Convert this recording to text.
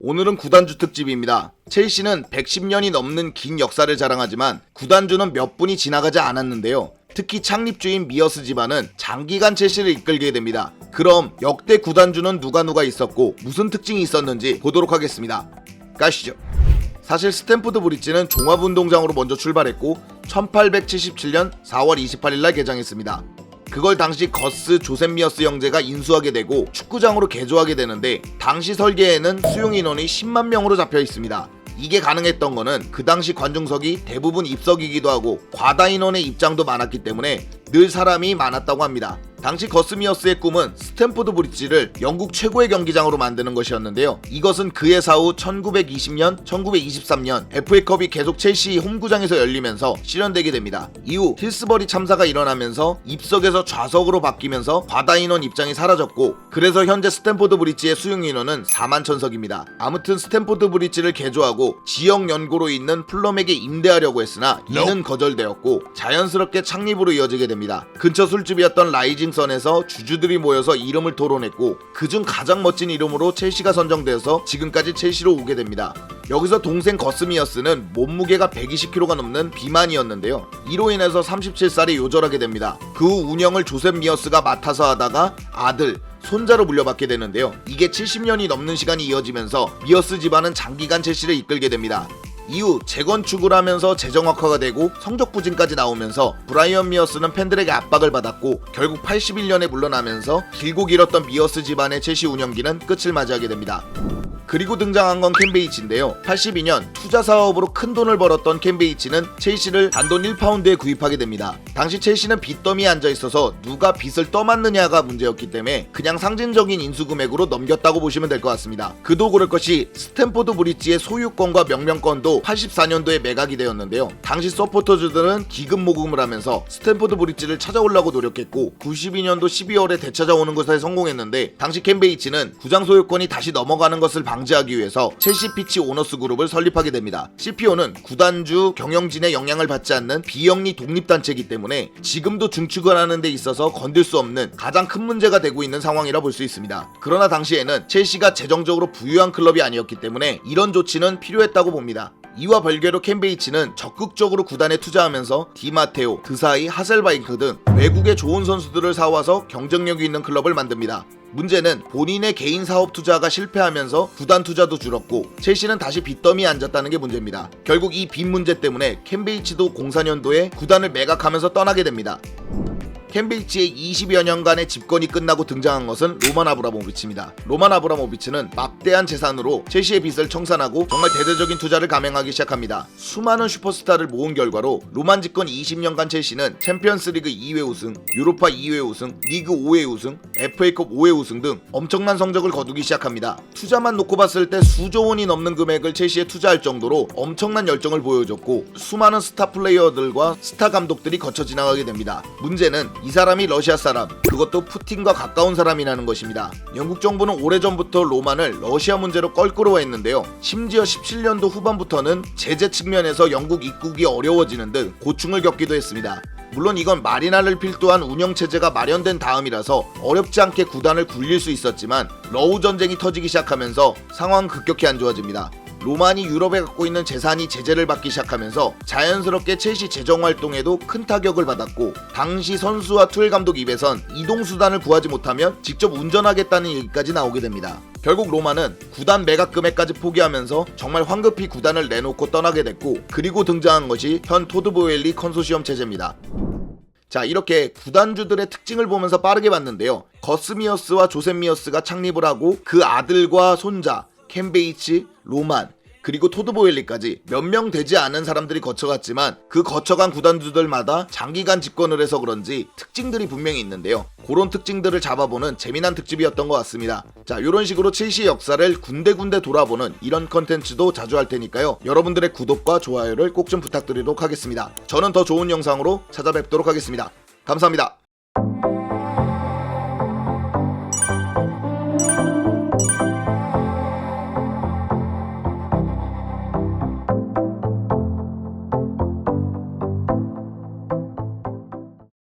오늘은 구단주 특집입니다. 첼시는 110년이 넘는 긴 역사를 자랑하지만 구단주는 몇 분이 지나가지 않았는데요. 특히 창립주인 미어스 집안은 장기간 첼시를 이끌게 됩니다. 그럼 역대 구단주는 누가 있었고 무슨 특징이 있었는지 보도록 하겠습니다. 가시죠. 사실 스탠포드 브리지는 종합운동장으로 먼저 출발했고 1877년 4월 28일 날 개장했습니다. 그걸 당시 거스 조셉 미어스 형제가 인수하게 되고 축구장으로 개조하게 되는데 당시 설계에는 수용 인원이 10만 명으로 잡혀 있습니다. 이게 가능했던 거는 그 당시 관중석이 대부분 입석이기도 하고 과다 인원의 입장도 많았기 때문에 늘 사람이 많았다고 합니다. 당시 거스 미어스의 꿈은 스탠포드 브리지를 영국 최고의 경기장으로 만드는 것이었는데요. 이것은 그해 사후 1920년, 1923년 FA컵이 계속 첼시 홈구장에서 열리면서 실현되게 됩니다. 이후 힐스버리 참사가 일어나면서 입석에서 좌석으로 바뀌면서 과다 인원 입장이 사라졌고 그래서 현재 스탠포드 브리지의 수용 인원은 4만 천석입니다. 아무튼 스탠포드 브리지를 개조하고 지역 연고로 있는 플럼에게 임대하려고 했으나 이는 거절되었고 자연스럽게 창립으로 이어지게 됩니다. 근처 술집이었던 라이징 선에서 주주들이 모여서 이름을 토론했고 그중 가장 멋진 이름으로 첼시가 선정되어서 지금까지 첼시로 오게 됩니다. 여기서 동생 거스 미어스는 몸무게가 120kg가 넘는 비만이었는데요. 이로 인해서 37살에 요절하게 됩니다. 그 후 운영을 조셉 미어스가 맡아서 하다가 아들, 손자로 물려받게 되는데요. 이게 70년이 넘는 시간이 이어지면서 미어스 집안은 장기간 첼시를 이끌게 됩니다. 이후 재건축을 하면서 재정확화가 되고 성적 부진까지 나오면서 브라이언 미어스는 팬들에게 압박을 받았고 결국 81년에 물러나면서 길고 길었던 미어스 집안의 첼시 운영기는 끝을 맞이하게 됩니다. 그리고 등장한 건 켄 베이치인데요. 82년 투자 사업으로 큰 돈을 벌었던 켄 베이치는 첼시를 단돈 1파운드에 구입하게 됩니다. 당시 첼시는 빚더미에 앉아있어서 누가 빚을 떠맡느냐가 문제였기 때문에 그냥 상징적인 인수금액으로 넘겼다고 보시면 될 것 같습니다. 그도 그럴 것이 스탠포드 브리지의 소유권과 명령권도 84년도에 매각이 되었는데요. 당시 서포터즈들은 기금 모금을 하면서 스탠포드 브리지를 찾아오려고 노력했고 92년도 12월에 되찾아오는 것에 성공했는데 당시 켄 베이치는 구장 소유권이 다시 넘어가는 것을 방지하기 위해서 첼시 피치 오너스 그룹을 설립하게 됩니다. CPO는 구단주 경영진의 영향을 받지 않는 비영리 독립단체이기 때문에 지금도 중축을 하는 데 있어서 건들 수 없는 가장 큰 문제가 되고 있는 상황이라 볼 수 있습니다. 그러나 당시에는 첼시가 재정적으로 부유한 클럽이 아니었기 때문에 이런 조치는 필요했다고 봅니다. 이와 별개로 켄 베이치는 적극적으로 구단에 투자하면서 디마테오, 드사이, 하셀바잉크 등 외국의 좋은 선수들을 사와서 경쟁력이 있는 클럽을 만듭니다. 문제는 본인의 개인 사업 투자가 실패하면서 구단 투자도 줄었고 첼시는 다시 빚더미에 앉았다는 게 문제입니다. 결국 이 빚 문제 때문에 켄 베이치도 04년도에 구단을 매각하면서 떠나게 됩니다. 켄 베이치의 20여 년간의 집권이 끝나고 등장한 것은 로만 아브라모비치입니다. 로만 아브라모비치는 막대한 재산으로 첼시의 빚을 청산하고 정말 대대적인 투자를 감행하기 시작합니다. 수많은 슈퍼스타를 모은 결과로 로만 집권 20년간 첼시는 챔피언스리그 2회 우승, 유로파 2회 우승, 리그 5회 우승, FA컵 5회 우승 등 엄청난 성적을 거두기 시작합니다. 투자만 놓고 봤을 때 수조 원이 넘는 금액을 첼시에 투자할 정도로 엄청난 열정을 보여줬고 수많은 스타 플레이어들과 스타 감독들이 거쳐 지나가게 됩니다. 문제는 이 사람이 러시아 사람, 그것도 푸틴과 가까운 사람이라는 것입니다. 영국 정부는 오래전부터 로만을 러시아 문제로 껄끄러워했는데요. 심지어 17년도 후반부터는 제재 측면에서 영국 입국이 어려워지는 등 고충을 겪기도 했습니다. 물론 이건 마리나를 필두한 운영체제가 마련된 다음이라서 어렵지 않게 구단을 굴릴 수 있었지만 러우 전쟁이 터지기 시작하면서 상황은 급격히 안 좋아집니다. 로만이 유럽에 갖고 있는 재산이 제재를 받기 시작하면서 자연스럽게 첼시 재정 활동에도 큰 타격을 받았고 당시 선수와 투엘 감독 입에선 이동수단을 구하지 못하면 직접 운전하겠다는 얘기까지 나오게 됩니다. 결국 로만은 구단 매각 금액까지 포기하면서 정말 황급히 구단을 내놓고 떠나게 됐고 그리고 등장한 것이 현 토드보웰리 컨소시엄 체제입니다. 자, 이렇게 구단주들의 특징을 보면서 빠르게 봤는데요. 거스 미어스와 조셉 미어스가 창립을 하고 그 아들과 손자 켄 베이치, 로만, 그리고 토드보웰리까지 몇 명 되지 않은 사람들이 거쳐갔지만 그 거쳐간 구단주들마다 장기간 집권을 해서 그런지 특징들이 분명히 있는데요. 그런 특징들을 잡아보는 재미난 특집이었던 것 같습니다. 자, 이런 식으로 첼시의 역사를 군데군데 돌아보는 이런 컨텐츠도 자주 할 테니까요. 여러분들의 구독과 좋아요를 꼭 좀 부탁드리도록 하겠습니다. 저는 더 좋은 영상으로 찾아뵙도록 하겠습니다. 감사합니다.